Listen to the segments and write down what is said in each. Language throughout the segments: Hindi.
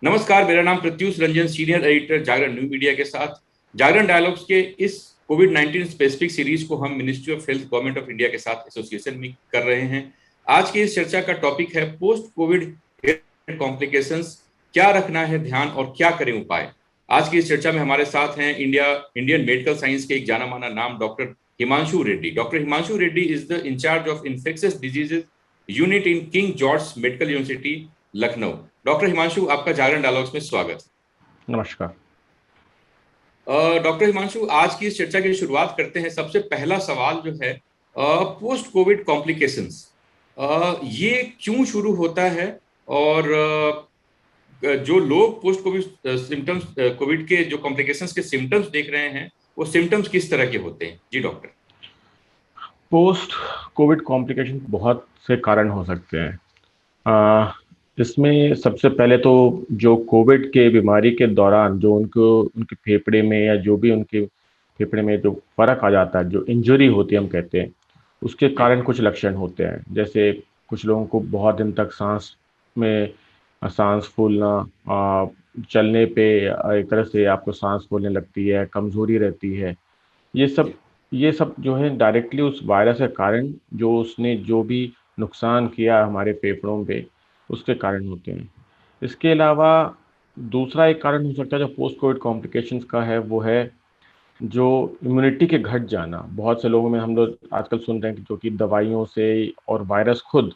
नमस्कार, मेरा नाम प्रत्युष रंजन, सीनियर एडिटर जागरण न्यू मीडिया के साथ जागरण डायलॉग्स के इस कोविड 19 स्पेसिफिक सीरीज को हम ministry of health government of India के साथ एसोसिएशन में कर रहे हैं। आज की इस चर्चा का टॉपिक है पोस्ट कोविड कॉम्प्लिकेशंस, क्या रखना है ध्यान और क्या करें उपाय। आज की इस चर्चा में हमारे साथ हैं इंडियन मेडिकल साइंस के एक जाना माना नाम doctor Himanshu Reddy. Doctor Himanshu Reddy is the incharge of infectious diseases unit in King George Medical University Lucknow. Doctor Himanshu, आपका जागरण डायलॉग्स में स्वागत। नमस्कार। डॉक्टर हिमांशु, आज की इस चर्चा की शुरुआत करते हैं। सबसे पहला सवाल जो है पोस्ट कोविड कॉम्प्लिकेशंस, ये क्यों शुरू होता है और जो लोग पोस्ट कोविड सिम्टम्स, कोविड के जो कॉम्प्लिकेशंस के सिम्टम्स देख रहे हैं वो सिम्टम्स किस तरह के होते हैं? जी डॉक्टर। पोस्ट कोविड कॉम्प्लिकेशन बहुत से कारण हो सकते हैं। इसमें सबसे पहले तो जो कोविड के बीमारी के दौरान जो उनके फेफड़े में या जो भी उनके फेफड़े में जो फर्क आ जाता है, जो इंजरी होती है हम कहते हैं, उसके कारण कुछ लक्षण होते हैं। जैसे कुछ लोगों को बहुत दिन तक सांस फूलना, चलने पे एक तरह से आपको सांस फूलने लगती है, कमजोरी रहती है। ये सब ये सब जो है डायरेक्टली उस वायरस के कारण, जो उसने जो भी नुकसान किया हमारे फेफड़ों पे, उसके कारण होते हैं। इसके अलावा दूसरा एक कारण हो सकता है जो पोस्ट कोविड कॉम्प्लिकेशंस का है, वो है जो इम्यूनिटी के घट जाना। बहुत से लोगों में हम लोग आजकल सुन रहे हैं कि जो कि दवाइयों से और वायरस खुद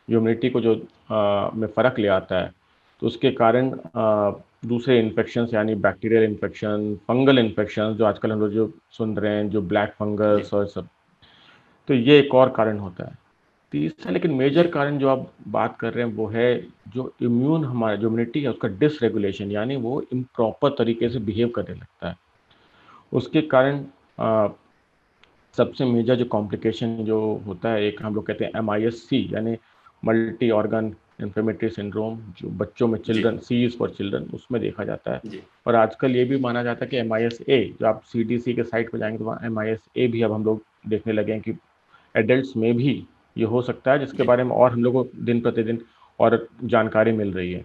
जो इम्यूनिटी को जो में फ़र्क ले आता है, तो उसके कारण दूसरे इन्फेक्शंस यानी बैक्टीरियल इन्फेक्शन, फंगल इन्फेक्शन जो आजकल हम लोग जो सुन रहे हैं, जो ब्लैक फंगस और सब, तो ये एक और कारण होता है। तीसरा लेकिन मेजर कारण जो आप बात कर रहे हैं वो है जो हमारा जो इम्यूनिटी है उसका डिसरेगुलेशन, यानी वो इम्प्रॉपर तरीके से बिहेव करने लगता है। उसके कारण सबसे मेजर जो कॉम्प्लिकेशन जो होता है, एक हम लोग कहते हैं MIS-C यानी मल्टी ऑर्गन इन्फ्लेमेटरी सिंड्रोम, जो बच्चों में children, C is for children, उसमें देखा जाता है। और आजकल ये भी माना जाता है कि MIS-A, जो आप CDC के साइट पर जाएंगे तो वहाँ MIS-A भी अब हम लोग देखने लगे हैं कि एडल्ट्स में भी ये हो सकता है, जिसके बारे में और हम लोग को दिन प्रतिदिन और जानकारी मिल रही है।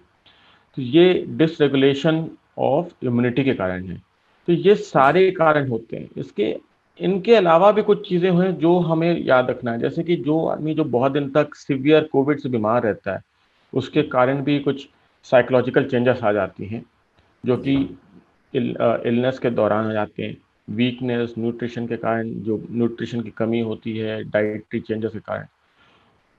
तो ये डिसरेगुलेशन ऑफ इम्यूनिटी के कारण है। तो ये सारे कारण होते हैं। इनके अलावा भी कुछ चीज़ें हैं जो हमें याद रखना है, जैसे कि जो आदमी जो बहुत दिन तक सीवियर कोविड से बीमार रहता है, उसके कारण भी कुछ साइकोलॉजिकल चेंजेस आ जाती हैं, जो कि इलनेस के दौरान आ जाते हैं। वीकनेस, न्यूट्रिशन के कारण, जो न्यूट्रिशन की कमी होती है, डाइटरी चेंजेस के कारण।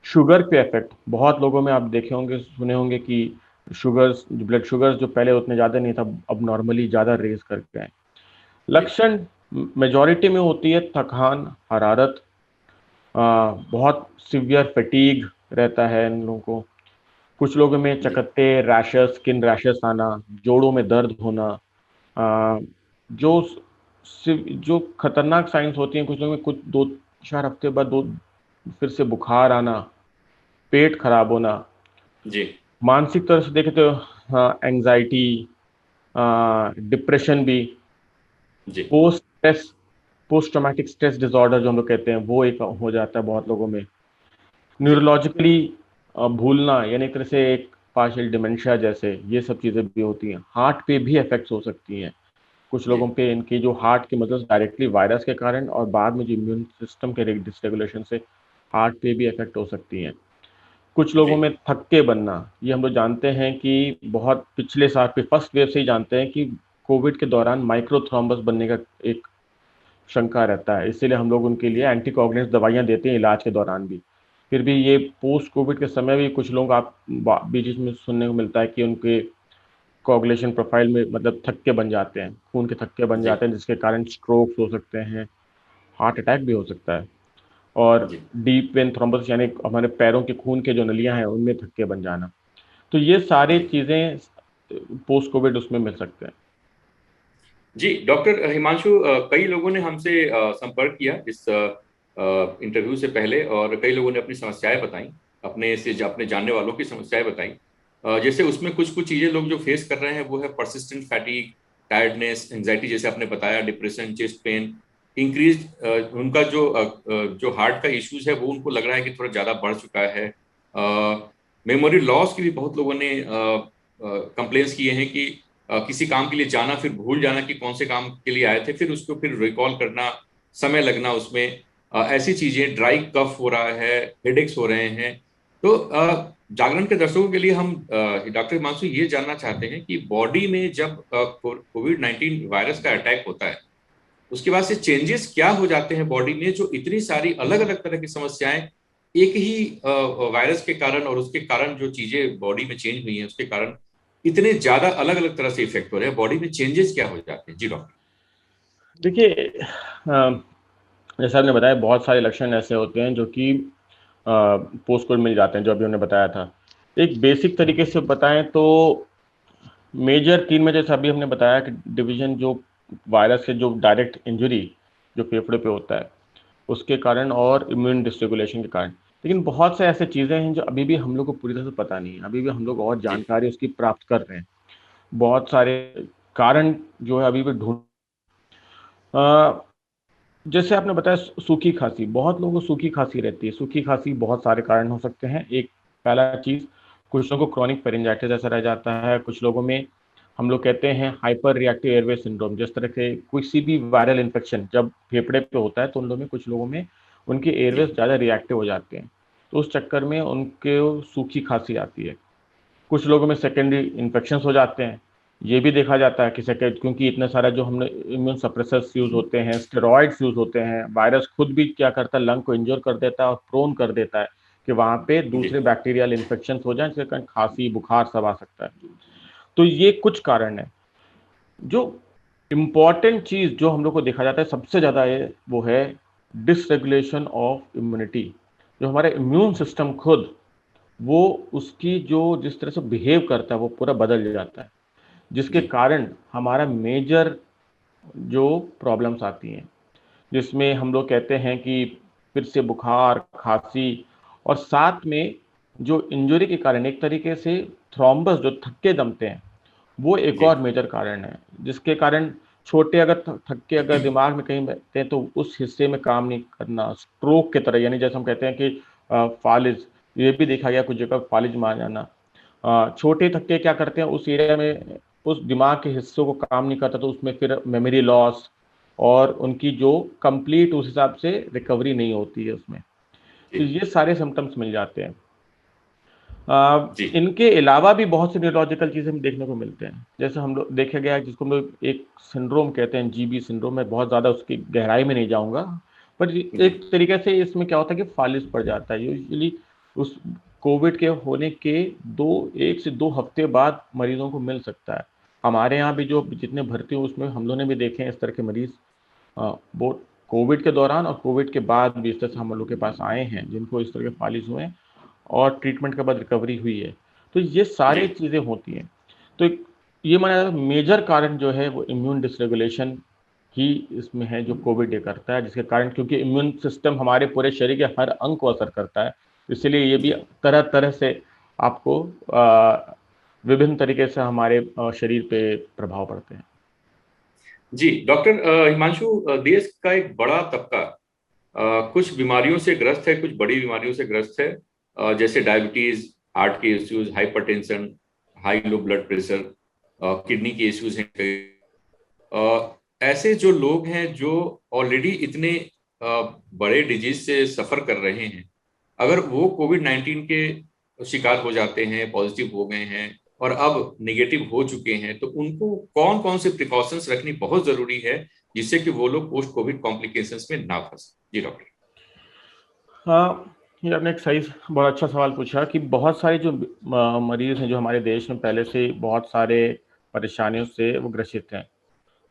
शुगर पे इफेक्ट, बहुत लोगों में आप देखे होंगे, सुने होंगे कि शुगर्स, ब्लड शुगर्स जो पहले उतने ज़्यादा नहीं था, अब नॉर्मली ज़्यादा रेज करके आए। लक्षण मेजॉरिटी में होती है थकान, हरारत, बहुत सिवियर फटीग रहता है इन लोगों को। कुछ लोगों में चकत्ते, रैशेस, स्किन रैशेस आना, जोड़ों में दर्द होना, जो जो खतरनाक साइंस होती हैं कुछ लोगों में, कुछ 2-4 हफ्ते बाद फिर से बुखार आना, पेट खराब होना। जी। मानसिक तरह से देखें तो हाँ, एंजाइटी, डिप्रेशन भी, पोस्ट ट्रॉमेटिक स्ट्रेस डिसऑर्डर जो हम लोग कहते हैं, वो एक हो जाता है बहुत लोगों में। न्यूरोलॉजिकली भूलना, यानी एक तरह से एक पार्शियल डिमेंशिया जैसे, ये सब चीज़ें भी होती हैं। हार्ट पे भी इफेक्ट्स हो सकती हैं कुछ लोगों पे, इनकी जो हार्ट की मदद डायरेक्टली वायरस के कारण और बाद में जो इम्यून सिस्टम के डिसरेगुलेशन से हार्ट पे भी इफेक्ट हो सकती हैं। कुछ लोगों में थक्के बनना, ये हम लोग जानते हैं कि बहुत पिछले साल पे फर्स्ट वेव से ही जानते हैं कि कोविड के दौरान माइक्रोथ्रोम्बस बनने का एक शंका रहता है, इसीलिए हम लोग उनके लिए एंटीकोगुलेंट्स दवाइयाँ देते हैं इलाज के दौरान भी। फिर भी ये पोस्ट कोविड के समय भी कुछ लोग आप बीच में सुनने को मिलता है कि उनके कोगुलेशन प्रोफाइल में मतलब थक्के बन जाते हैं, खून के थक्के बन जाते हैं, जिसके कारण स्ट्रोक्स हो सकते हैं, हार्ट अटैक भी हो सकता है। और डीप वेन थ्रोम्बस यानी हमारे पैरों के खून के जो नलियां हैं उनमें थक्के बन जाना। तो ये सारी चीजें पोस्ट कोविड उसमें मिल सकते हैं। जी डॉक्टर हिमांशु, कई लोगों ने हमसे संपर्क किया इस इंटरव्यू से पहले और कई लोगों ने अपनी समस्याएं बताई, अपने जानने वालों की समस्याएं बताई। जैसे उसमें कुछ कुछ चीजें लोग जो फेस कर रहे हैं वो है परसिस्टेंट फैटिग, टायर्डनेस, एंजाइटी जैसे आपने बताया, डिप्रेशन, चेस्ट पेन, इंक्रीज उनका जो हार्ट का इश्यूज है वो उनको लग रहा है कि थोड़ा ज्यादा बढ़ चुका है। मेमोरी लॉस की भी बहुत लोगों ने कंप्लेंट्स किए हैं कि किसी काम के लिए जाना, फिर भूल जाना कि कौन से काम के लिए आए थे, फिर उसको फिर रिकॉल करना, समय लगना उसमें, ऐसी चीजें, ड्राई कफ हो रहा है, हेडेक्स हो रहे हैं। तो जागरण के दर्शकों के लिए हम डॉक्टर हिमांशु ये जानना चाहते हैं कि बॉडी में जब कोविड-19 वायरस का अटैक होता है, उसके बाद से चेंजेस क्या हो जाते हैं बॉडी में, जो इतनी सारी अलग अलग तरह की समस्याएं एक ही वायरस के कारण और उसके कारण जो चीजें बॉडी में चेंज हुई हैं उसके कारण इतने ज्यादा अलग अलग तरह से इफेक्ट हो रहे हैं, बॉडी में चेंजेस क्या हो जाते हैं? जी डॉक्टर। देखिए, जैसा आपने बताया, बहुत सारे लक्षण ऐसे होते हैं जो कि पोस्ट कोविड मिल जाते हैं, जो अभी उन्होंने बताया था। एक बेसिक तरीके से बताएं तो मेजर 3 में, जैसे अभी हमने बताया कि डिवीजन, जो वायरस से जो डायरेक्ट इंजरी जो फेफड़े पे होता है उसके कारण, और इम्यून डिसरेगुलेशन के कारण। लेकिन बहुत से ऐसे चीज़ें हैं जो अभी भी हम लोग को पूरी तरह से पता नहीं है, अभी भी हम लोग और जी जानकारी उसकी प्राप्त कर रहे हैं। बहुत सारे कारण जो है अभी भी ढूंढ, जैसे आपने बताया सूखी खांसी, बहुत लोगों को सूखी खांसी रहती है। सूखी खांसी बहुत सारे कारण हो सकते हैं। एक पहला चीज़, कुछ लोगों को क्रॉनिक फेरिंजाइटिस ऐसा रह जाता है, कुछ लोगों में हम लोग कहते हैं हाइपर रिएक्टिव एयरवे सिंड्रोम। जिस तरह के किसी भी वायरल इन्फेक्शन जब फेफड़े पे होता है तो उन लोगों में, कुछ लोगों में उनके जी एयरवेज ज़्यादा रिएक्टिव हो जाते हैं, तो उस चक्कर में उनके सूखी खांसी आती है। कुछ लोगों में सेकेंडरी इन्फेक्शन हो जाते हैं, ये भी देखा जाता है कि सेकेंड, क्योंकि इतने सारे जो हमने इम्यून सप्रेसर्स यूज होते हैं, स्टेरॉइड्स यूज होते हैं, वायरस खुद भी क्या करता है, लंग को इंजर कर देता है और प्रोन कर देता है कि वहाँ पे जी दूसरे बैक्टीरियल इन्फेक्शन हो जाए, जिसके कारण खांसी बुखार सब आ सकता है। तो ये कुछ कारण है। जो इम्पॉर्टेंट चीज जो हम लोग को देखा जाता है सबसे ज्यादा है, वो है डिसरेगुलेशन ऑफ इम्यूनिटी। जो हमारे इम्यून सिस्टम खुद, वो उसकी जो जिस तरह से बिहेव करता है वो पूरा बदल जाता है, जिसके जी कारण हमारा मेजर जो प्रॉब्लम्स आती हैं, जिसमें हम लोग कहते हैं कि फिर से बुखार, खांसी, और साथ में जो इंजरी के कारण एक तरीके से थ्रोम्बस, जो थक्के जमते हैं, वो एक जी और मेजर कारण है, जिसके कारण छोटे अगर थक्के अगर दिमाग में कहीं बैठते हैं तो उस हिस्से में काम नहीं करना, स्ट्रोक की तरह, यानी जैसे हम कहते हैं कि फालिज, ये भी देखा गया कुछ जगह फालिज मार जाना। छोटे थक्के क्या करते हैं, उस एरिया में उस दिमाग के हिस्सों को काम नहीं करता, तो उसमें फिर मेमोरी लॉस और उनकी जो कंप्लीट उस हिसाब से रिकवरी नहीं होती है उसमें। तो जी ये सारे सिम्टम्स मिल जाते हैं। जी इनके अलावा भी बहुत से न्यूरोलॉजिकल चीज़ें हम देखने को मिलते हैं, जैसे हम लोग देखा गया है, जिसको हम लोग एक सिंड्रोम कहते हैं, जीबी सिंड्रोम। मैं बहुत ज़्यादा उसकी गहराई में नहीं जाऊंगा, पर जी एक तरीके से इसमें क्या होता है कि फालिज पड़ जाता है यूजली उस कोविड के होने के 1 से 2 हफ्ते बाद मरीजों को मिल सकता है। हमारे यहाँ भी जो जितने भर्ती हुए उसमें हम लोगों ने भी देखे हैं इस तरह के मरीज, वो कोविड के दौरान और कोविड के बाद भी इस तरह से हम लोग के पास आए हैं, जिनको इस तरह के फालिज हुए हैं और ट्रीटमेंट के बाद रिकवरी हुई है। तो ये जी सारी चीज़ें होती हैं। तो ये माना जाता है मेजर कारण जो है वो इम्यून डिसरेगुलेशन ही इसमें है, जो कोविड ये करता है, जिसके कारण, क्योंकि इम्यून सिस्टम हमारे पूरे शरीर के हर अंग को असर करता है, इसलिए ये भी जी तरह तरह से आपको विभिन्न तरीके से हमारे शरीर पे प्रभाव पड़ते हैं। जी डॉक्टर हिमांशु, देश का एक बड़ा तबका कुछ बीमारियों से ग्रस्त है, कुछ बड़ी बीमारियों से ग्रस्त है, जैसे डायबिटीज, हार्ट के issues, hypertension, high low blood pressure, kidney के इश्यूज हैं कई। ऐसे जो लोग हैं जो ऑलरेडी इतने बड़े डिजीज से सफर कर रहे हैं, अगर वो कोविड-19 के शिकार हो जाते हैं, पॉजिटिव हो गए हैं और अब निगेटिव हो चुके हैं, तो उनको कौन कौन से प्रिकॉशंस रखनी बहुत जरूरी है जिससे कि वो लोग पोस्ट कोविड कॉम्प्लिकेशंस में ना फंसे? जी डॉक्टर। हाँ, ये आपने एक सही, बहुत अच्छा सवाल पूछा कि बहुत सारे जो मरीज हैं जो हमारे देश में पहले से बहुत सारे परेशानियों से वो ग्रसित हैं,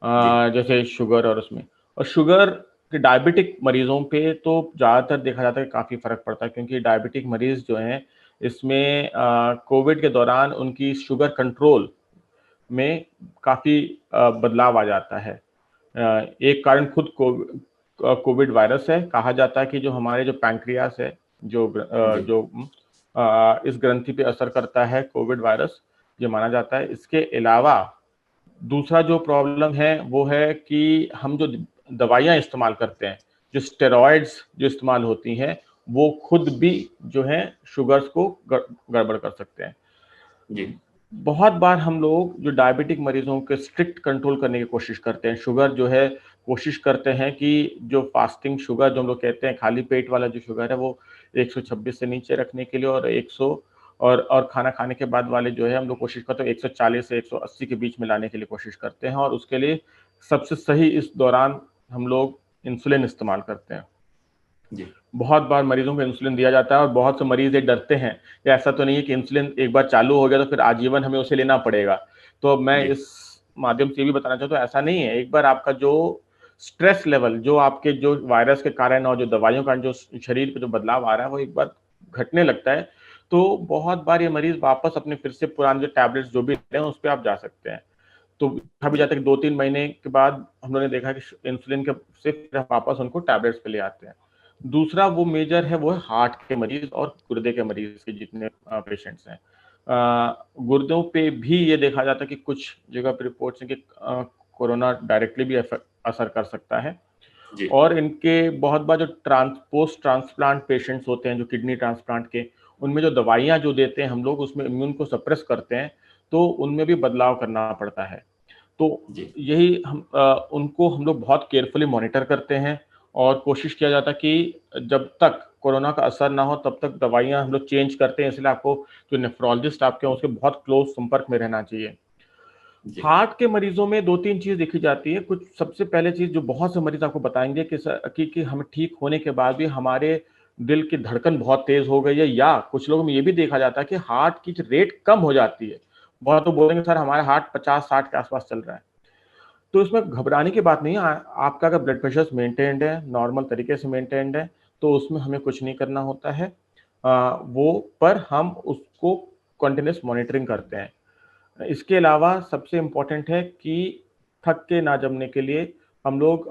जी जैसे शुगर और उसमें, और शुगर के डायबिटिक मरीजों पे तो ज़्यादातर देखा जाता है कि काफ़ी फ़र्क पड़ता है, क्योंकि डायबिटिक मरीज जो हैं इसमें कोविड के दौरान उनकी शुगर कंट्रोल में काफ़ी बदलाव आ जाता है। एक कारण खुद कोविड वायरस है। कहा जाता है कि जो हमारे जो पैंक्रियास है, जी इस ग्रंथि पे असर करता है कोविड वायरस, ये माना जाता है। इसके अलावा दूसरा जो प्रॉब्लम है वो है कि हम जो दवाइयाँ इस्तेमाल करते हैं, जो स्टेरॉइड्स जो इस्तेमाल होती हैं, वो खुद भी जो है शुगर्स को गड़बड़ कर सकते हैं। जी बहुत बार हम लोग जो डायबिटिक मरीजों के स्ट्रिक्ट कंट्रोल करने की कोशिश करते हैं, शुगर जो है कोशिश करते हैं कि जो फास्टिंग शुगर जो हम लोग कहते हैं, खाली पेट वाला जो शुगर है वो 126 से नीचे रखने के लिए, और 100 और खाना खाने के बाद वाले जो है हम लोग कोशिश करते हैं 140 से 180 के बीच में लाने के लिए कोशिश करते हैं, और उसके लिए सबसे सही इस दौरान हम लोग इंसुलिन इस्तेमाल करते हैं। जी बहुत बार मरीजों को इंसुलिन दिया जाता है और बहुत से मरीज ये डरते हैं कि ऐसा तो नहीं है कि इंसुलिन एक बार चालू हो गया तो फिर आजीवन हमें उसे लेना पड़ेगा। तो मैं जी इस माध्यम से भी बताना चाहता हूँ, ऐसा नहीं है। एक बार आपका जो स्ट्रेस लेवल, जो आपके जो वायरस के कारण और जो दवाइयों का जो शरीर पे जो बदलाव आ रहा है वो एक बार घटने लगता है, तो बहुत बार ये मरीज वापस अपने फिर से पुराने जो टैबलेट्स जो भी ले रहे हैं उस पर आप जा सकते हैं। तो देखा भी जी जाता है कि 2-3 महीने के बाद हम लोगों ने देखा कि इंसुलिन के से फिर वापस उनको टैबलेट्स पे ले आते हैं। दूसरा वो मेजर है, वो है हार्ट के मरीज और गुर्दे के मरीज के जितने पेशेंट्स हैं। गुर्दों पे भी ये देखा जाता है कि कुछ जगह पे रिपोर्ट्स हैं कि कोरोना डायरेक्टली भी असर कर सकता है। जी और इनके बहुत बार जो पोस्ट ट्रांसप्लांट पेशेंट्स होते हैं, जो किडनी ट्रांसप्लांट के, उनमें जो दवाइयाँ जो देते हैं हम लोग उसमें इम्यून को सप्रेस करते हैं, तो उनमें भी बदलाव करना पड़ता है। तो जी यही हम उनको हम लोग बहुत केयरफुली मॉनिटर करते हैं, और कोशिश किया जाता है कि जब तक कोरोना का असर ना हो तब तक दवाइयाँ हम लोग चेंज करते हैं। इसलिए आपको जो नेफ्रोलॉजिस्ट आपके हैं उसके बहुत क्लोज संपर्क में रहना चाहिए। जी हार्ट के मरीजों में 2-3 चीज़ देखी जाती है। कुछ सबसे पहले चीज़ जो बहुत से मरीज आपको बताएँगे कि हमें ठीक होने के बाद भी हमारे दिल की धड़कन बहुत तेज़ हो गई है, या कुछ लोगों में ये भी देखा जाता है कि हार्ट की रेट कम हो जाती है। बहुत लोग बोलेंगे सर हमारा हार्ट 50-60 के आस-पास चल रहा है। तो इसमें घबराने की बात नहीं है। आपका अगर ब्लड प्रेशर मेंटेन्ड है, नॉर्मल तरीके से मेंटेन्ड है, तो उसमें हमें कुछ नहीं करना होता है। वो पर हम उसको कंटीन्यूअस मॉनिटरिंग करते हैं। इसके अलावा सबसे इम्पोर्टेंट है कि थक्के ना जमने के लिए हम लोग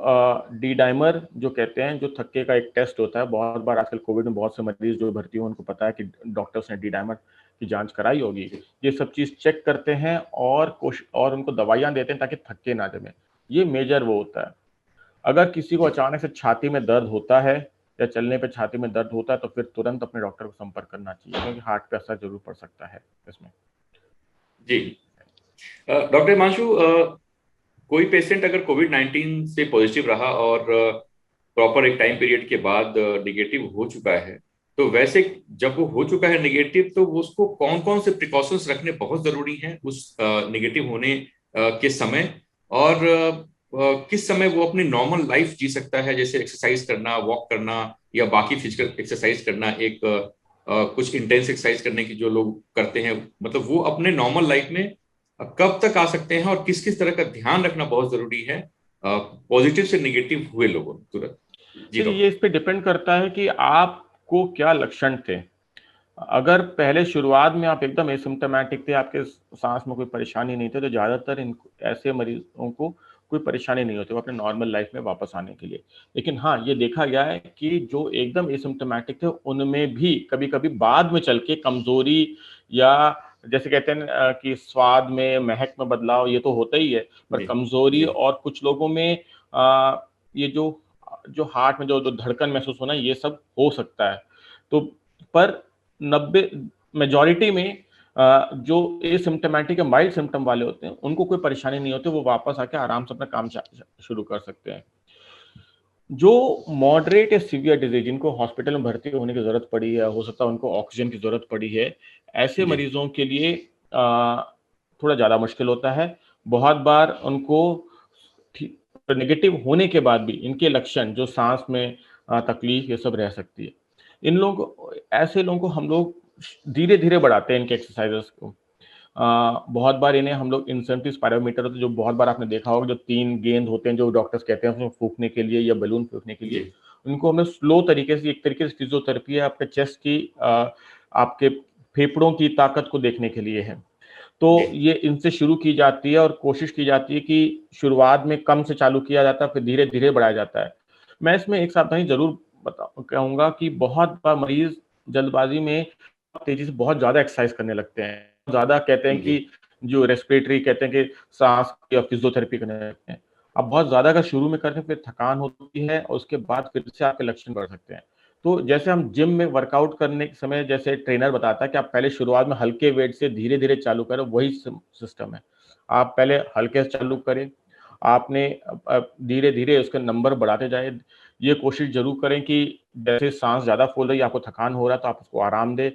डी डाइमर जो कहते हैं, जो थक्के का एक टेस्ट होता है। बहुत बार आजकल कोविड में बहुत से मरीज जो भर्ती हुए उनको पता है कि डॉक्टर्स ने डी डाइमर की जांच कराई होगी। जी ये सब चीज़ चेक करते हैं और उनको दवाइयाँ देते हैं ताकि थक्के ना जमे। ये मेजर वो होता है। अगर किसी को जी अचानक से छाती में दर्द होता है या चलने पे छाती में दर्द होता है तो फिर तुरंत अपने डॉक्टर को संपर्क करना चाहिए, क्योंकि हार्ट पे असर ज़रूर पड़ सकता है इसमें। जी डॉक्टर हिमांशु, कोई पेशेंट अगर कोविड-19 से पॉजिटिव रहा और प्रॉपर एक टाइम पीरियड के बाद निगेटिव हो चुका है, तो वैसे जब वो हो चुका है निगेटिव, तो उसको कौन कौन से प्रिकॉशंस रखने बहुत जरूरी हैं उस निगेटिव होने के समय, और किस समय वो अपनी नॉर्मल लाइफ जी सकता है, जैसे एक्सरसाइज करना, वॉक करना, या बाकी फिजिकल एक्सरसाइज करना, एक कुछ इंटेंस एक्सरसाइज करने की जो लोग करते हैं, मतलब वो अपने नॉर्मल लाइफ में कब तक आ सकते हैं, और किस किस तरह का ध्यान रखना बहुत जरूरी है पॉजिटिव से निगेटिव हुए लोगों तुरंत। जी देखिए, ये डॉक्टर। इस पे डिपेंड करता है कि आपको क्या लक्षण थे। अगर पहले शुरुआत में आप एकदम एसिम्प्टोमेटिक थे, आपके सांस में कोई परेशानी नहीं थी, तो ज़्यादातर इन ऐसे मरीजों को कोई परेशानी नहीं होती, वो अपने नॉर्मल लाइफ में वापस आने के लिए। लेकिन हाँ, ये देखा गया है कि जो एकदम एसिम्प्टोमेटिक थे, उनमें भी कभी-कभी बाद में चल के कमज़ोरी, या जैसे कहते हैं कि स्वाद में, महक में बदलाव, ये तो होता ही है, पर जी कमज़ोरी, जी और कुछ लोगों में ये जो जो हार्ट में जो धड़कन महसूस होना, ये सब हो सकता है। तो पर 90 मेजॉरिटी में जो एसिम्प्टोमेटिक या माइल्ड सिम्पटम वाले होते हैं, उनको कोई परेशानी नहीं होती, वो वापस आके आराम से अपना काम शुरू कर सकते हैं। जो मॉडरेट या सीवियर डिजीज, जिनको हॉस्पिटल में भर्ती होने की जरूरत पड़ी है, हो सकता है उनको ऑक्सीजन की जरूरत पड़ी है, ऐसे जी मरीजों के लिए थोड़ा ज़्यादा मुश्किल होता है। बहुत बार उनको नेगेटिव होने के बाद भी इनके लक्षण, जो सांस में तकलीफ, ये सब रह सकती है। इन लोगों को, ऐसे लोगों को हम लोग धीरे धीरे बढ़ाते हैं इनके एक्सरसाइजेस को। बहुत बार इन्हें हम लोग इंसेंटिव पायरोमीटर होते हैं, जो बहुत बार आपने देखा होगा, जो 3 गेंद होते हैं जो डॉक्टर्स कहते हैं उसमें फूंकने के लिए या बलून फूंकने के लिए, जी उनको हमें स्लो तरीके से, एक तरीके से फिजियोथेरेपी है, आपके चेस्ट की, आपके फेफड़ों की ताकत को देखने के लिए है। तो जी ये इनसे शुरू की जाती है और कोशिश की जाती है कि शुरुआत में कम से चालू किया जाता है, फिर धीरे धीरे बढ़ाया जाता है। मैं इसमें एक सावधानी जरूर कहूंगा कि बहुत बार मरीज जल्दबाजी में तेजी से बहुत ज्यादा एक्सरसाइज करने लगते हैं, ज्यादा कहते हैं जी कि जो रेस्पिरेटरी कहते हैं कि सांस या फिजियोथेरेपी करने लगते हैं। अब बहुत ज्यादा अगर शुरू में करते हैं फिर थकान होती है और उसके बाद फिर से आपके लक्षण बढ़ सकते हैं। तो जैसे हम जिम में वर्कआउट करने के समय जैसे ट्रेनर बताता है कि आप पहले शुरुआत में हल्के वेट से धीरे धीरे चालू करें, वही सिस्टम है। आप पहले हल्के से चालू करें, आपने धीरे धीरे उसके नंबर बढ़ाते जाए। ये कोशिश जरूर करें कि जैसे सांस ज्यादा फूल रही है, आपको थकान हो रहा है, तो आप उसको आराम दें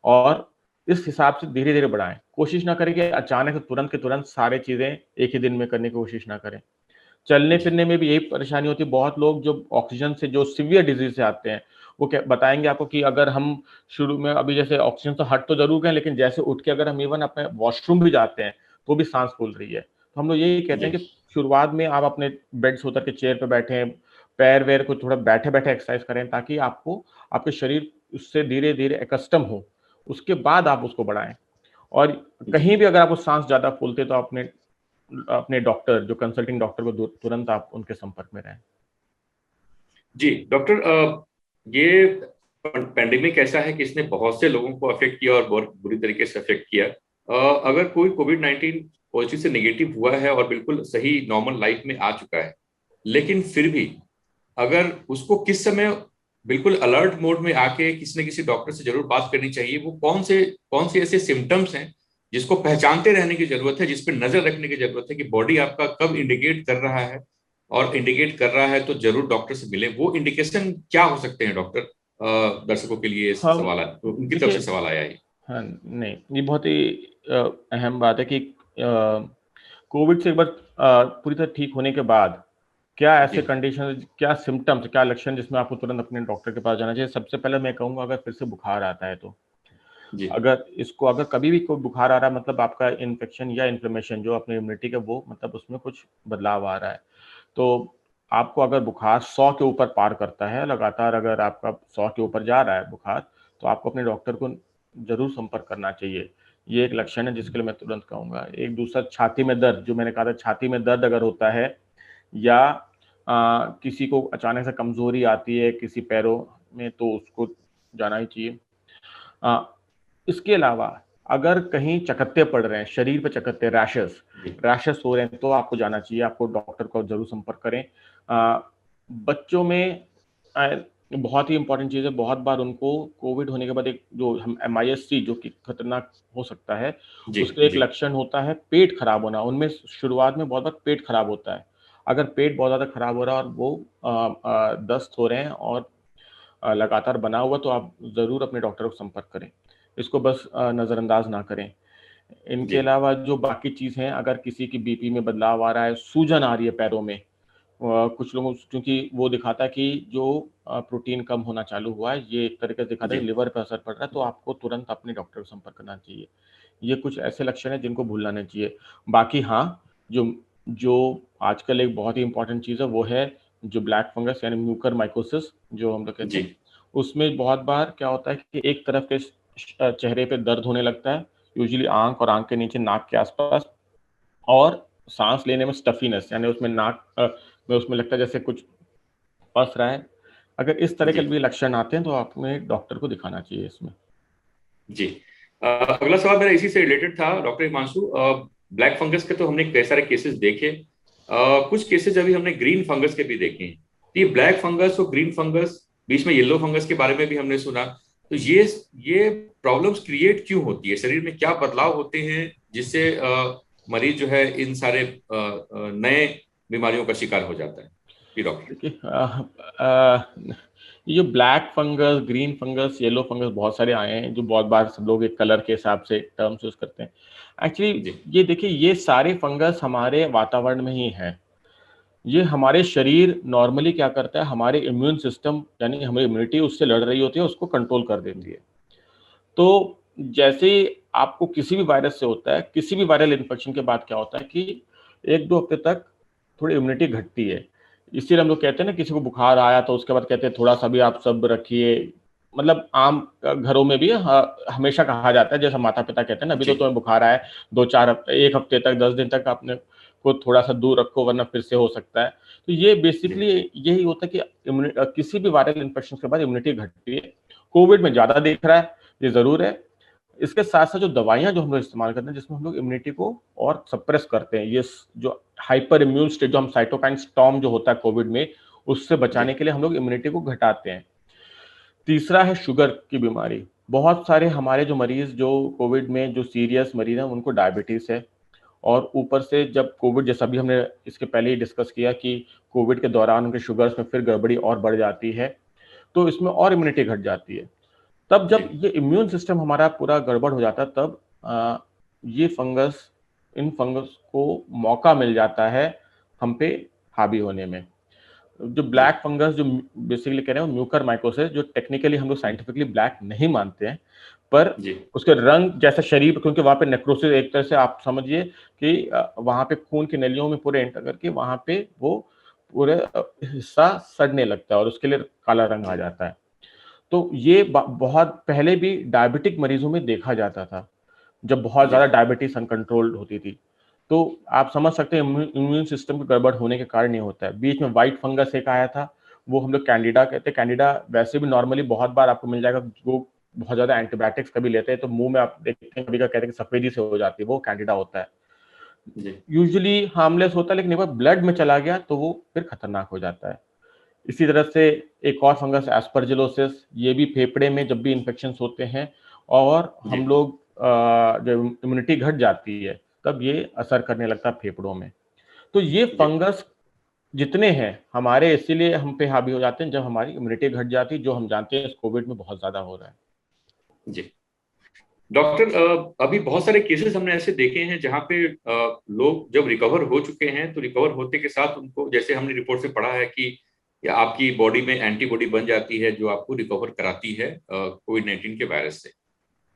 और इस हिसाब से धीरे धीरे बढ़ाएं। कोशिश ना करें कि अचानक तुरंत के तुरंत सारे चीजें एक ही दिन में करने की कोशिश ना करें। चलने जी फिरने में भी यही परेशानी होती है। बहुत लोग जो ऑक्सीजन से, जो सीवियर डिजीज से आते हैं, वो क्या बताएंगे आपको कि अगर हम शुरू में अभी जैसे ऑक्सीजन तो हट तो जरूर गए, लेकिन जैसे उठ के अगर हम इवन अपने वॉशरूम भी जाते हैं तो भी सांस फूल रही है। तो हम लोग यही कहते जी हैं कि शुरुआत में आप अपने बेड से उतर के चेयर पे बैठे, पैर वैर को थोड़ा बैठे बैठे एक्सरसाइज करें, ताकि आपको आपके शरीर उससे धीरे धीरे एकस्टम हो, उसके बाद आप उसको बढ़ाएं। और जी कहीं भी अगर आपको सांस ज्यादा फूलते तो अपने अपने डॉक्टर, जो कंसल्टिंग डॉक्टर को तुरंत आप उनके संपर्क में रहें। जी डॉक्टर, ये पैंडेमिक ऐसा है कि इसने बहुत से लोगों को अफेक्ट किया और बहुत बुरी तरीके से अफेक्ट किया। अगर कोई कोविड-19 पॉजिटिव से नेगेटिव हुआ है और बिल्कुल सही नॉर्मल लाइफ में आ चुका है, लेकिन फिर भी अगर उसको किस समय बिल्कुल अलर्ट मोड में आके किसी न किसी डॉक्टर से जरूर बात करनी चाहिए, वो कौन से ऐसे सिम्टम्स हैं जिसको पहचानते रहने की जरूरत है, जिस पर नजर रखने की जरूरत है कि बॉडी आपका कब इंडिकेट कर रहा है, और इंडिकेट कर रहा है तो जरूर डॉक्टर से मिले। वो इंडिकेशन क्या हो सकते हैं डॉक्टर? दर्शकों के लिए हम सवाल उनकी तरफ देखिए, से सवाल आया है। हाँ नहीं, ये बहुत ही अहम बात है कि कोविड से एक बार पूरी तरह ठीक होने के बाद क्या जी ऐसे कंडीशन, क्या सिम्टम्स, क्या लक्षण जिसमें आपको तुरंत अपने डॉक्टर के पास जाना चाहिए। सबसे पहले मैं कहूंगा, अगर फिर से बुखार आता है तो, जी अगर कभी भी कोई बुखार आ रहा है, मतलब आपका इन्फेक्शन या इन्फ्लेमेशन जो अपनी इम्यूनिटी का, वो मतलब उसमें कुछ बदलाव आ रहा है, तो आपको अगर बुखार 100 के ऊपर पार करता है लगातार, अगर आपका 100 के ऊपर जा रहा है बुखार, तो आपको अपने डॉक्टर को जरूर संपर्क करना चाहिए। ये एक लक्षण है जिसके लिए मैं तुरंत कहूंगा। एक दूसरा, छाती में दर्द, जो मैंने कहा था, छाती में दर्द अगर होता है, या किसी को अचानक से कमजोरी आती है किसी पैरों में, तो उसको जाना ही चाहिए। इसके अलावा अगर कहीं चकत्ते पड़ रहे हैं, शरीर पे चकत्ते, रैशेस जी रैशेस हो रहे हैं, तो आपको जाना चाहिए, आपको डॉक्टर को जरूर संपर्क करें। बच्चों में बहुत ही इंपॉर्टेंट चीज़ है, बहुत बार उनको कोविड होने के बाद एक जो हम MIS-C, जो कि खतरनाक हो सकता है, जी उसका एक जी लक्षण होता है पेट खराब होना। उनमें शुरुआत में बहुत बार पेट खराब होता है। अगर पेट बहुत ज़्यादा खराब हो रहा है और वो दस्त हो रहे हैं और लगातार बना हुआ, तो आप ज़रूर अपने डॉक्टर को संपर्क करें। इसको बस नज़रअंदाज ना करें। इनके जी अलावा जो बाकी चीज़ हैं, अगर किसी की बीपी में बदलाव आ रहा है, सूजन आ रही है पैरों में, कुछ लोगों, क्योंकि वो दिखाता है कि जो प्रोटीन कम होना चालू हुआ है, ये एक तरीके से दिखाता है जी कि लिवर पे असर पड़ रहा है, तो आपको तुरंत अपने डॉक्टर को संपर्क करना चाहिए। ये कुछ ऐसे लक्षण हैं जिनको भूलना नहीं चाहिए। बाकी हाँ, जो जो आजकल एक बहुत ही इंपॉर्टेंट चीज़ है, वो है जो ब्लैक फंगस यानी म्यूकर माइकोसिस, जो हम लोग कहते जी हैं। उसमें बहुत बार क्या होता है कि एक तरफ के चेहरे पे दर्द होने लगता है, यूजुअली आँख और आँख के नीचे, नाक के आसपास, और सांस लेने में स्टफीनेस, यानी उसमें नाक में उसमें लगता है जैसे कुछ फंस रहा है। अगर इस तरह के जी भी लक्षण आते हैं, तो आपने डॉक्टर को दिखाना चाहिए इसमें। जी अगला सवाल मेरा इसी से रिलेटेड था डॉक्टर हिमांशु। ब्लैक फंगस के तो हमने कई सारे केसेस देखे, कुछ केसेस अभी हमने ग्रीन फंगस के भी देखे हैं। तो ये ब्लैक फंगस और ग्रीन फंगस, बीच में येलो फंगस के बारे में भी हमने सुना। तो ये प्रॉब्लम्स क्रिएट क्यों होती है, शरीर में क्या बदलाव होते हैं जिससे मरीज जो है इन सारे नए बीमारियों का शिकार हो जाता है? जी डॉक्टर। देखिए, ये जो black fungus, green fungus, yellow fungus, बहुत सारे आए हैं, जो बहुत बार सब लोग एक कलर के हिसाब से टर्म्स यूज करते हैं। एक्चुअली जी ये देखिए, ये सारे फंगस हमारे वातावरण में ही हैं। ये हमारे शरीर नॉर्मली क्या करता है, हमारे इम्यून सिस्टम, यानी हमारी इम्यूनिटी उससे लड़ रही होती है, उसको कंट्रोल कर देती है। तो जैसे आपको किसी भी वायरस से होता है, किसी भी वायरल इन्फेक्शन के बाद क्या होता है कि 1-2 हफ्ते तक थोड़ी इम्यूनिटी घटती है। इसीलिए हम लोग कहते हैं ना, किसी को बुखार आया तो उसके बाद कहते हैं थोड़ा सा भी आप सब रखिए। मतलब आम घरों में भी हमेशा कहा जाता है, जैसा माता पिता कहते हैं ना, अभी तो जी तुम्हें बुखार आया है, 2-4 हफ्ते, 1 हफ्ते तक, 10 दिन तक आपने को थोड़ा सा दूर रखो, वरना फिर से हो सकता है। तो ये जी बेसिकली यही होता है कि किसी भी वायरल इन्फेक्शन के बाद इम्यूनिटी घटती है। कोविड में ज्यादा दिख रहा है, ये जरूर है। इसके साथ साथ जो दवाइयां जो हम लोग इस्तेमाल करते हैं, जिसमें हम लोग इम्यूनिटी को और सप्रेस करते हैं, ये जो हाइपर इम्यून स्टेट, जो हम साइटोकाइन स्टॉर्म जो होता है कोविड में, उससे जी बचाने के लिए हम लोग इम्यूनिटी को घटाते हैं। तीसरा है शुगर की बीमारी। बहुत सारे हमारे जो मरीज जो कोविड में जो सीरियस मरीज हैं उनको डायबिटीज है, और ऊपर से जब कोविड, जैसा भी हमने इसके पहले ही डिस्कस किया कि कोविड के दौरान उनके शुगर्स में फिर गड़बड़ी और बढ़ जाती है, तो इसमें और इम्यूनिटी घट जाती है। तब जी जब ये इम्यून सिस्टम हमारा पूरा गड़बड़ हो जाता है, तब ये फंगस, इन फंगस को मौका मिल जाता है हम पे हावी होने में। जो जी ब्लैक फंगस जो बेसिकली कह रहे हैं म्यूकर माइकोसिस, जो टेक्निकली हम लोग साइंटिफिकली ब्लैक नहीं मानते हैं, पर जी उसके रंग जैसा शरीर, क्योंकि वहां पे नेक्रोसिस, एक तरह से आप समझिए कि वहां पे खून की नलियों में पूरे एंटर करके वहां पे वो पूरे हिस्सा सड़ने लगता है और उसके लिए काला रंग आ जी जाता है। तो ये बहुत पहले भी डायबिटिक मरीजों में देखा जाता था, जब बहुत जी ज़्यादा डायबिटीज अनकंट्रोल्ड होती थी। तो आप समझ सकते हैं इम्यून सिस्टम के गड़बड़ होने के कारण ये होता है। बीच में व्हाइट फंगस एक आया था, वो हम लोग कैंडिडा कहते हैं। कैंडिडा वैसे भी नॉर्मली बहुत बार आपको मिल जाएगा, जो बहुत ज़्यादा एंटीबायोटिक्स कभी लेते हैं तो मुंह में आप देखते हैं कभी का कहते हैं कि सफेदी से हो जाती है, वो कैंडिडा होता है। जी यूजुअली हार्मलेस होता है, लेकिन एक बार ब्लड में चला गया तो वो फिर खतरनाक हो जाता है। इसी तरह से एक और फंगस एस्परजिलोसिस, ये भी फेफड़े में जब भी इन्फेक्शन होते हैं और जी हम लोग जब इम्यूनिटी घट जाती है तब ये असर करने लगता है फेफड़ों में। तो ये जी फंगस जितने हैं हमारे, इसीलिए हम पे हावी हो जाते हैं जब हमारी इम्यूनिटी घट जाती है, जो हम जानते हैं इस कोविड में बहुत ज्यादा हो रहा है। जी डॉक्टर, अभी बहुत सारे केसेस हमने ऐसे देखे हैं जहां पे लोग जब रिकवर हो चुके हैं तो रिकवर होते के साथ उनको, जैसे हमने रिपोर्ट से पढ़ा है कि या आपकी बॉडी में एंटीबॉडी बन जाती है जो आपको रिकवर कराती है कोविड 19 के वायरस से।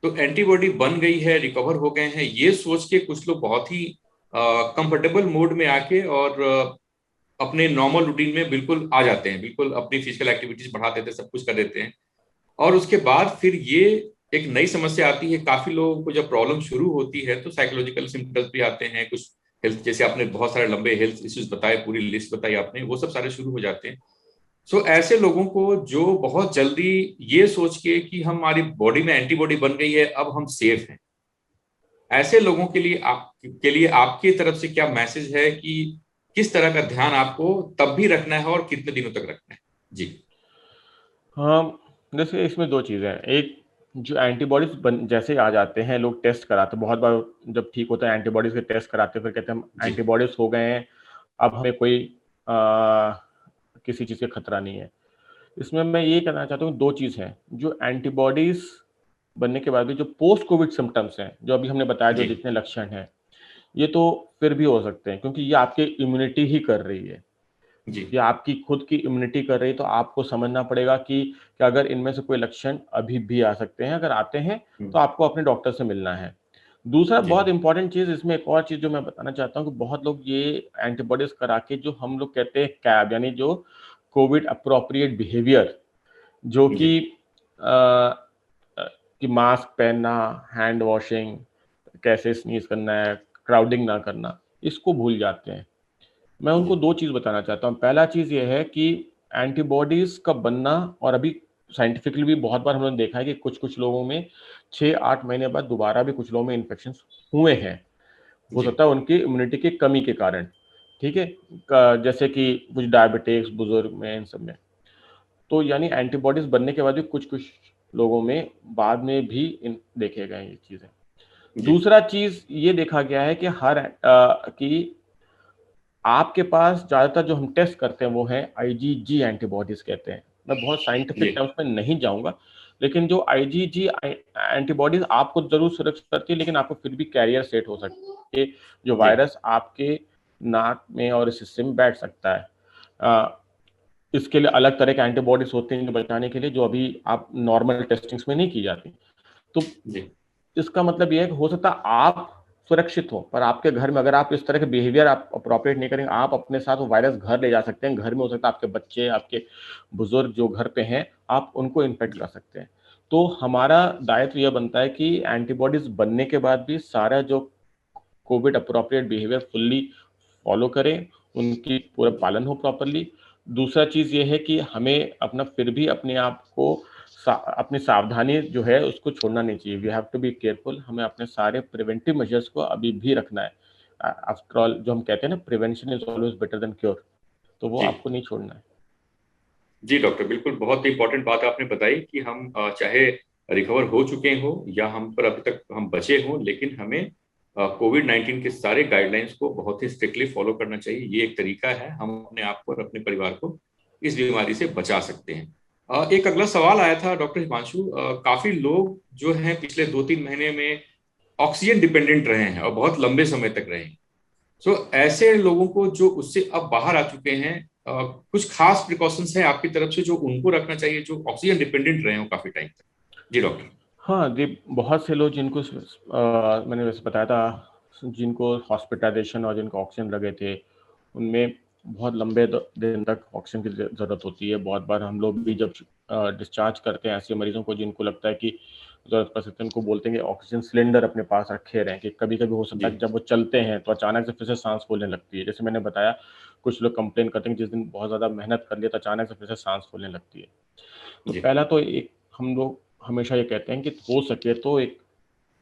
तो एंटीबॉडी बन गई है, रिकवर हो गए हैं, ये सोच के कुछ लोग बहुत ही कंफर्टेबल मोड में आके और अपने नॉर्मल रूटीन में बिल्कुल आ जाते हैं, बिल्कुल अपनी फिजिकल एक्टिविटीज बढ़ा देते हैं, सब कुछ कर देते हैं। और उसके बाद फिर ये एक नई समस्या आती है। काफी लोगों को जब प्रॉब्लम शुरू होती है तो साइकोलॉजिकल सिम्टम्स भी आते हैं, कुछ हेल्थ, जैसे आपने बहुत सारे लंबे हेल्थ इश्यूज बताए, पूरी लिस्ट बताई आपने, वो सब सारे शुरू हो जाते हैं। सो ऐसे लोगों को जो बहुत जल्दी ये सोच के कि हमारी बॉडी में एंटीबॉडी बन गई है, अब हम सेफ हैं, ऐसे लोगों के लिए आपकी तरफ से क्या मैसेज है कि किस तरह का ध्यान आपको तब भी रखना है और कितने दिनों तक रखना है? जी हाँ, जैसे इसमें दो चीज़ें हैं। एक, जो एंटीबॉडीज बन जैसे आ जाते हैं, लोग टेस्ट कराते हैं बहुत बार, जब ठीक होता है एंटीबॉडीज के टेस्ट कराते हैं, फिर कहते हैं हम जी एंटीबॉडीज हो गए हैं, अब हमें कोई आ, किसी चीज़ का खतरा नहीं है। इसमें मैं ये कहना चाहता हूँ, दो चीज़ हैं जो एंटीबॉडीज बनने के बाद भी जो पोस्ट कोविड सिम्टम्स हैं, जो अभी हमने बताया, जो जी जितने लक्षण हैं, ये तो फिर भी हो सकते हैं, क्योंकि ये आपकी इम्यूनिटी ही कर रही है। जी ये आपकी खुद की इम्यूनिटी कर रही है, तो आपको समझना पड़ेगा कि अगर इनमें से कोई लक्षण अभी भी आ सकते हैं, अगर आते हैं तो आपको अपने डॉक्टर से मिलना है। दूसरा जी बहुत इंपॉर्टेंट चीज़, इसमें एक और चीज़ जो मैं बताना चाहता हूँ कि बहुत लोग ये एंटीबॉडीज करा के, जो हम लोग कहते हैं कैब, यानी जो कोविड अप्रोप्रिएट बिहेवियर, जो जी अ, कि मास्क पहनना, हैंड वॉशिंग, कैसे स्नीज करना है, क्राउडिंग ना करना, इसको भूल जाते हैं। मैं जी उनको दो चीज़ बताना चाहता हूँ। पहला चीज़ ये है कि एंटीबॉडीज़ का बनना, और अभी साइंटिफिकली भी बहुत बार हमने देखा है कि कुछ-कुछ लोगों में 6-8 महीने बाद दोबारा भी कुछ लोगों में इन्फेक्शंस हुए हैं। हो जी सकता है उनकी इम्यूनिटी की कमी के कारण, ठीक है? क जैसे कि कुछ डायबिटिक्स, बुजुर्ग में, इन सब में। तो यानी एंटीबॉडीज़ बनने के बाद भी कुछ-कुछ लोगों में बाद में भी इन देखे गए हैं ये चीज़ें। जी दूसरा चीज़ ये देखा गया है कि कि आपके पास ज़्यादातर जो हम टेस्ट करते हैं वो है आईजीजी एंटीबॉडीज़ कहते हैं। मैं बहुत जी साइंटिफिक टर्म्स में नहीं जाऊँगा, लेकिन जो आईजीजी एंटीबॉडीज़ आपको ज़रूर सुरक्षित करती है, लेकिन आपको फिर भी कैरियर सेट हो सकती है, जो जी वायरस आपके नाक में और इस हिस्से में बैठ सकता है। इसके लिए अलग तरह के एंटीबॉडीज़ होते हैं जो बचाने के लिए, जो अभी आप नॉर्मल टेस्टिंग्स में नहीं की जाती। तो जी इसका मतलब ये है कि हो सकता है आप सुरक्षित हो, पर आपके घर में अगर आप इस तरह के बिहेवियर आप अप्रोप्रिएट नहीं करेंगे, आप अपने साथ वो वायरस घर ले जा सकते हैं। घर में हो सकता है आपके बच्चे, आपके बुजुर्ग जो घर पे हैं, आप उनको इन्फेक्ट कर सकते हैं। तो हमारा दायित्व यह बनता है कि एंटीबॉडीज बनने के बाद भी सारा जो Covid appropriate behaviour fully follow करें, उनकी पूरा पालन हो प्रॉपरली। दूसरा चीज़ ये है कि हमें अपना फिर भी अपने आप को अपनी सावधानी जो है उसको छोड़ना नहीं चाहिए। We have to be careful. हमें अपने सारे प्रिवेंटिव मेजर्स को अभी भी रखना है। आफ्टर ऑल जो हम कहते हैं ना, prevention is always better than cure, तो वो जी आपको नहीं छोड़ना है। जी डॉक्टर, बिल्कुल बहुत इंपॉर्टेंट बात आपने बताई कि हम चाहे रिकवर हो चुके हो या हम पर अभी तक हम बचे हों, लेकिन हमें कोविड-19 के सारे गाइडलाइंस को बहुत ही स्ट्रिक्टली फॉलो करना चाहिए। ये एक तरीका है, हम अपने आप को और अपने परिवार को इस बीमारी से बचा सकते हैं। एक अगला सवाल आया था डॉक्टर हिमांशु, काफी लोग जो हैं पिछले 2-3 महीने में ऑक्सीजन डिपेंडेंट रहे हैं और बहुत लंबे समय तक रहे हैं। सो ऐसे लोगों को जो उससे अब बाहर आ चुके हैं, कुछ खास प्रिकॉशंस हैं आपकी तरफ से जो उनको रखना चाहिए, जो ऑक्सीजन डिपेंडेंट रहे हो काफी टाइम तक? जी डॉक्टर। हाँ जी, बहुत से लोग जिनको मैंने वैसे बताया था, जिनको हॉस्पिटलाइजेशन और जिनको ऑक्सीजन लगे थे, उनमें बहुत लंबे दिन तक ऑक्सीजन की ज़रूरत होती है। बहुत बार हम लोग भी जब डिस्चार्ज करते हैं ऐसे मरीजों को जिनको लगता है कि ज़रूरत पड़ सकती है, उनको बोलते हैं कि ऑक्सीजन सिलेंडर अपने पास रखे रहें, कि कभी-कभी हो सकता जी है कि जब वो चलते हैं तो अचानक से फिर से सांस फूलने लगती है। जैसे मैंने बताया, कुछ लोग कंप्लेन करते हैं कि जिस दिन बहुत ज़्यादा मेहनत कर लिया तो अचानक से फिर से सांस फूलने लगती है। तो जी पहला तो एक हम लोग हमेशा ये कहते हैं कि हो सके तो एक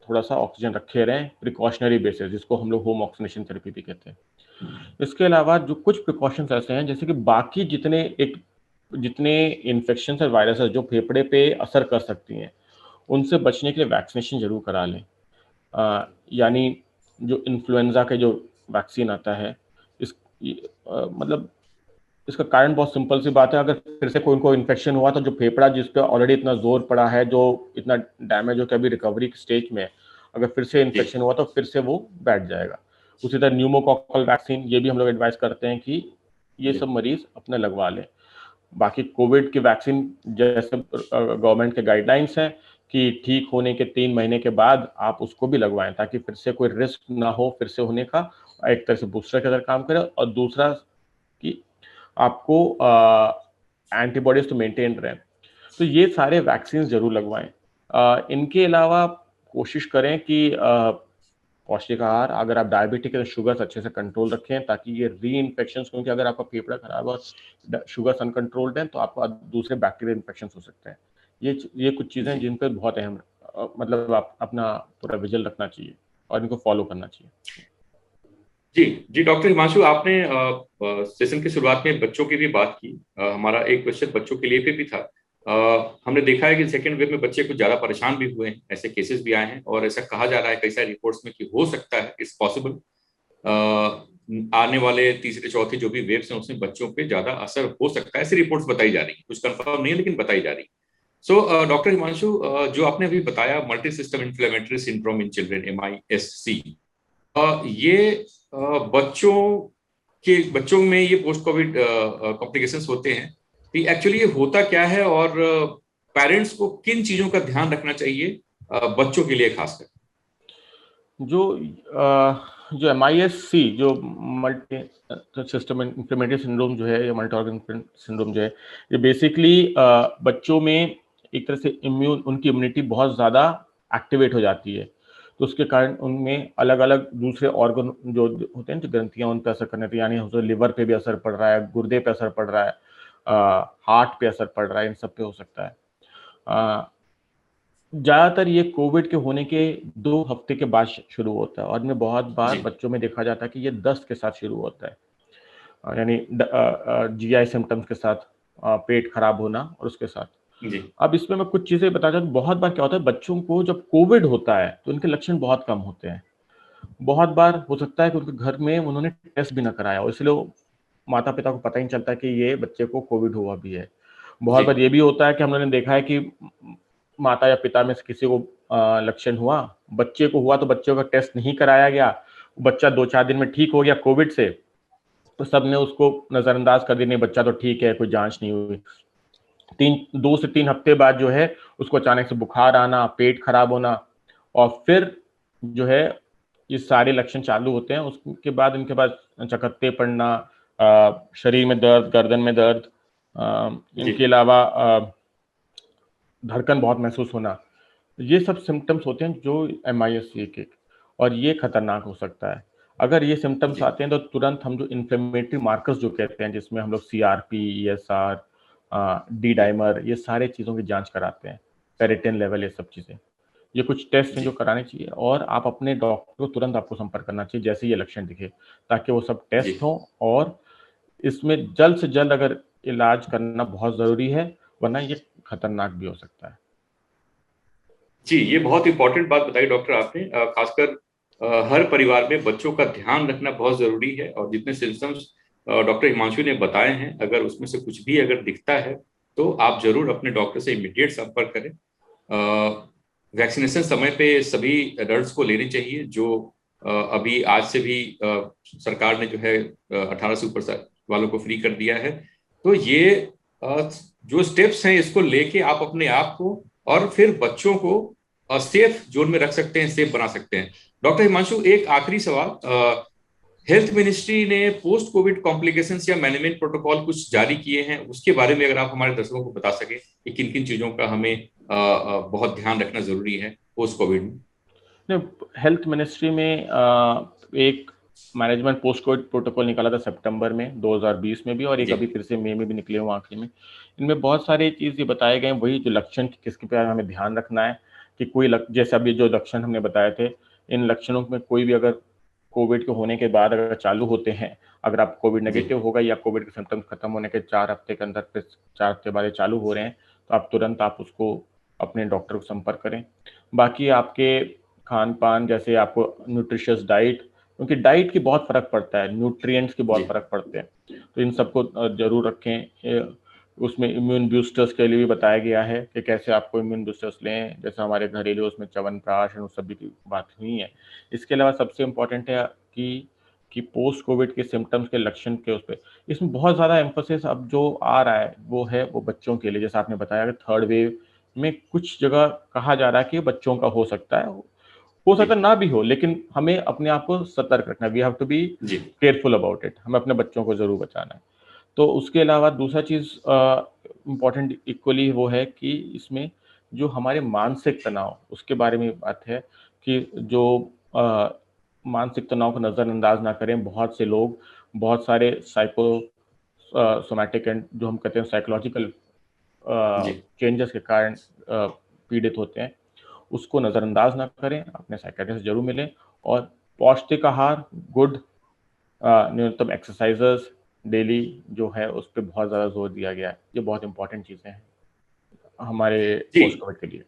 थोड़ा-सा ऑक्सीजन रखे रहें, प्रिकॉशनरी बेसिस, जिसको हम लोग होम ऑक्सीनेशन थेरेपी भी कहते हैं। इसके अलावा जो कुछ प्रिकॉशंस ऐसे हैं, जैसे कि बाकी जितने इन्फेक्शंस और वायरसेस जो फेफड़े पे असर कर सकती हैं, उनसे बचने के लिए वैक्सीनेशन ज़रूर करा लें। यानी जो इन्फ्लुएंज़ा के जो वैक्सीन आता है, इस मतलब इसका कारण बहुत सिंपल सी बात है। अगर फिर से कोई इन्फेक्शन हुआ तो जो फेफड़ा जिस पे ऑलरेडी इतना जोर पड़ा है, जो इतना डैमेज हो के अभी रिकवरी स्टेज में है, अगर फिर से जी इन्फेक्शन हुआ तो फिर से वो बैठ जाएगा। उसी तरह न्यूमोकॉकल वैक्सीन, ये भी हम लोग एडवाइस करते हैं कि ये जी सब मरीज अपने लगवा लें। बाकी कोविड की वैक्सीन, जैसे गवर्नमेंट के गाइडलाइंस हैं कि ठीक होने के 3 महीने के बाद आप उसको भी लगवाएं, ताकि फिर से कोई रिस्क ना हो फिर से होने का। एक तरह से बूस्टर की तरह काम करे, और दूसरा कि आपको एंटीबॉडीज तो मेंटेन रहें। तो ये सारे वैक्सीन जरूर लगवाएं। इनके अलावा कोशिश करें कि पौष्टिक आहार, अगर आप डायबिटिक है तो शुगर्स अच्छे से कंट्रोल रखें, ताकि ये री इन्फेक्शन, क्योंकि अगर आपका फेफड़ा खराब है, शुगर्स अनकंट्रोल्ड है, तो आपको दूसरे बैक्टीरियल इन्फेक्शन हो सकते हैं। ये कुछ चीज़ें हैं जी जिन पर बहुत अहम मतलब आप अपना पूरा विजल रखना चाहिए और इनको फॉलो करना चाहिए। जी जी डॉक्टर हिमांशु, आपने सेशन की शुरुआत में बच्चों की भी बात की। हमारा एक क्वेश्चन बच्चों के लिए भी था। हमने देखा है कि सेकेंड वेव में बच्चे कुछ ज्यादा परेशान भी हुए हैं, ऐसे केसेस भी आए हैं और ऐसा कहा जा रहा है कई सारी रिपोर्ट्स में कि हो सकता है इट्स पॉसिबल आने वाले तीसरे चौथे जो भी वेव्स हैं उसमें बच्चों पे ज्यादा असर हो सकता है। ऐसी रिपोर्ट्स बताई जा रही है, कुछ कंफर्म नहीं है लेकिन बताई जा रही है। सो डॉक्टर हिमांशु, जो आपने अभी बताया multi system inflammatory syndrome in children, MIS-C, ये बच्चों में ये पोस्ट कोविड कॉम्प्लिकेशंस होते हैं, कि एक्चुअली ये होता क्या है और पेरेंट्स को किन चीजों का ध्यान रखना चाहिए बच्चों के लिए खासकर? जो जो MIS-C, जो मल्टी सिस्टम इंफ्लेमेटरी सिंड्रोम जो है, या मल्टी ऑर्गन सिंड्रोम जो है, ये बेसिकली बच्चों में एक तरह से उनकी इम्यूनिटी बहुत ज़्यादा एक्टिवेट हो जाती है। तो उसके कारण उनमें अलग अलग दूसरे ऑर्गन जो होते हैं, जो ग्रंथियां, उन पर असर करने लगती है। यानी लिवर पे भी असर पड़ रहा है, गुर्दे पे असर पड़ रहा है, हार्ट पे असर पड़ रहा है, इन सब पे हो सकता है। ज्यादातर ये कोविड के होने के 2 हफ्ते के बाद शुरू होता है, और इनमें बहुत बार जी बच्चों में देखा जाता है कि ये दस्त के साथ शुरू होता है। यानी GI सिम्टम्स के साथ, पेट खराब होना और उसके साथ। जी अब इसमें मैं कुछ चीजें बताता हूँ। बहुत बार क्या होता है, बच्चों को जब कोविड होता है तो इनके लक्षण बहुत कम होते हैं। बहुत बार हो सकता है कि उनके घर में उन्होंने टेस्ट भी ना कराया हो, इसलिए माता पिता को पता ही नहीं चलता कि ये बच्चे को कोविड हुआ भी है। जी बहुत बार ये भी होता है कि हमने देखा है कि माता या पिता में से किसी को लक्षण हुआ, बच्चे को हुआ तो बच्चे का टेस्ट नहीं कराया गया, बच्चा 2-4 दिन में ठीक हो गया कोविड से, तो सबने उसको नजरअंदाज कर दिया, नहीं बच्चा तो ठीक है, कोई जांच नहीं हुई। 2 से 3 हफ्ते बाद जो है, उसको अचानक से बुखार आना, पेट खराब होना, और फिर जो है ये सारे लक्षण चालू होते हैं। उसके बाद इनके पास चकत्ते पड़ना, शरीर में दर्द, गर्दन में दर्द, जी इनके अलावा धड़कन बहुत महसूस होना, ये सब सिम्टम्स होते हैं जो MIS-C के, और ये खतरनाक हो सकता है। अगर ये सिम्टम्स जी आते हैं तो तुरंत हम जो इन्फ्लेमेटरी मार्कर्स जो कहते हैं, जिसमें हम लोग CRP, ESR, D G dimer, ये सारे चीज़ों की जांच कराते हैं, फेरिटिन लेवल, ये सब चीज़ें। ये कुछ टेस्ट हैं जी जो कराने चाहिए, और आप अपने डॉक्टर को तुरंत आपको संपर्क करना चाहिए जैसे ये लक्षण दिखे, ताकि वो सब जी टेस्ट हों, और इसमें जल्द से जल्द अगर इलाज करना बहुत जरूरी है, वरना ये खतरनाक भी हो सकता है। जी, ये बहुत इंपॉर्टेंट बात बताई डॉक्टर आपने। खासकर हर परिवार में बच्चों का ध्यान रखना बहुत जरूरी है, और जितने सिम्टम्स डॉक्टर हिमांशु ने बताए हैं, अगर उसमें से कुछ भी अगर दिखता है तो आप जरूर अपने डॉक्टर से इमीडिएट संपर्क करें। वैक्सीनेशन समय पे सभी एडल्ट्स को लेनी चाहिए, जो अभी आज से भी सरकार ने जो है 18 से ऊपर वालों को फ्री कर दिया है। तो ये जो स्टेप्स हैं, इसको लेके आप अपने आप को और फिर बच्चों को सेफ जोन में रख सकते हैं, सेफ बना सकते हैं। डॉक्टर हिमांशु, एक आखिरी सवाल। हेल्थ मिनिस्ट्री ने पोस्ट कोविड कॉम्प्लिकेशंस या मैनेजमेंट प्रोटोकॉल कुछ जारी किए हैं, उसके बारे में अगर आप हमारे दर्शकों को बता सके कि किन किन चीजों का हमें बहुत ध्यान रखना जरूरी है पोस्ट कोविड में। हेल्थ मिनिस्ट्री में एक मैनेजमेंट पोस्ट कोविड प्रोटोकॉल निकाला था सितंबर में 2020 में भी, और एक अभी फिर से मई में भी निकले हुए आखिरी में। इनमें बहुत सारे चीज़ ये बताए गए, वही जो लक्षण किसके पे हमें ध्यान रखना है कि कोई जैसे अभी जो लक्षण हमने बताए थे, इन लक्षणों में कोई भी अगर कोविड के होने के बाद अगर चालू होते हैं, अगर आप कोविड नेगेटिव होगा या कोविड के सिम्टम्स खत्म होने के 4 हफ्ते के अंदर, फिर 4 हफ्ते बाद चालू हो रहे हैं, तो आप तुरंत आप उसको अपने डॉक्टर को संपर्क करें। बाकी आपके खान पान, जैसे आपको न्यूट्रिशियस डाइट, क्योंकि डाइट की बहुत फर्क पड़ता है, न्यूट्रिएंट्स की बहुत फर्क पड़ते हैं, तो इन सबको जरूर रखें। उसमें इम्यून बूस्टर्स के लिए भी बताया गया है कि कैसे आपको इम्यून बूस्टर्स लें, जैसे हमारे घरेलू उसमें च्यवनप्राश और उस सभी की बात हुई है। इसके अलावा सबसे इम्पोर्टेंट है कि पोस्ट कोविड के सिम्टम्स के लक्षण के उस पर इसमें बहुत ज़्यादा एम्फोसिस अब जो आ रहा है वो बच्चों के लिए, जैसे आपने बताया कि थर्ड वेव में कुछ जगह कहा जा रहा है कि बच्चों का हो सकता है, हो सकता ना भी हो, लेकिन हमें अपने आप को सतर्क रखना है। We have to be careful about it, हमें अपने बच्चों को जरूर बचाना है। तो उसके अलावा दूसरा चीज इम्पोर्टेंट इक्वली वो है कि इसमें जो हमारे मानसिक तनाव, उसके बारे में बात है कि जो मानसिक तनाव को नजरअंदाज ना करें। बहुत से लोग बहुत सारे सोमैटिक एंड जो हम कहते हैं साइकोलॉजिकल चेंजेस के कारण पीड़ित होते हैं, उसको नज़रअंदाज ना करें, अपने साइकियाट्रिस्ट जरूर मिलें, और पौष्टिक आहार, गुड न्यूनतम एक्सरसाइजेस डेली जो है उस पर बहुत ज़्यादा जोर दिया गया है। ये बहुत इंपॉर्टेंट चीज़ें हैं हमारे पोस्ट कोविड के लिए।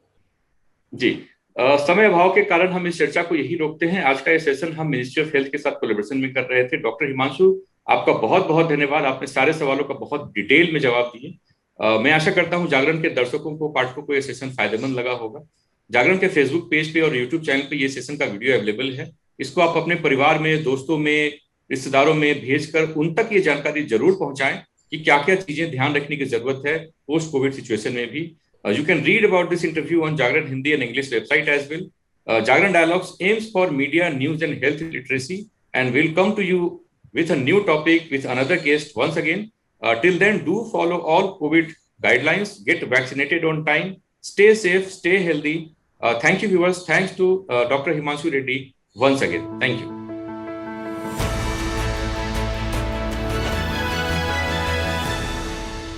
जी, समय अभाव के कारण हम इस चर्चा को यही रोकते हैं। आज का ये सेशन हम मिनिस्ट्री ऑफ हेल्थ के साथ कोलैबोरेशन में कर रहे थे। डॉक्टर हिमांशु, आपका बहुत बहुत धन्यवाद, आपने सारे सवालों का बहुत डिटेल में जवाब दिए। मैं आशा करता हूं जागरण के दर्शकों को, पाठकों को यह सेशन फायदेमंद लगा होगा। जागरण के फेसबुक पेज पे और यूट्यूब चैनल पे ये सेशन का वीडियो अवेलेबल है। इसको आप अपने परिवार में, दोस्तों में, रिश्तेदारों में भेजकर उन तक ये जानकारी जरूर पहुंचाएं कि क्या क्या चीजें ध्यान रखने की जरूरत है पोस्ट कोविड सिचुएशन में भी। You can read about this interview on Jagran Hindi and English website as well. Jagran Dialogues aims for media, news and health literacy, and will come to you with a new topic with another guest once again. Till then, do follow all COVID guidelines, get vaccinated on time, stay safe, stay healthy. Thank you, viewers. Thanks to Dr. Himanshu Reddy once again. Thank you.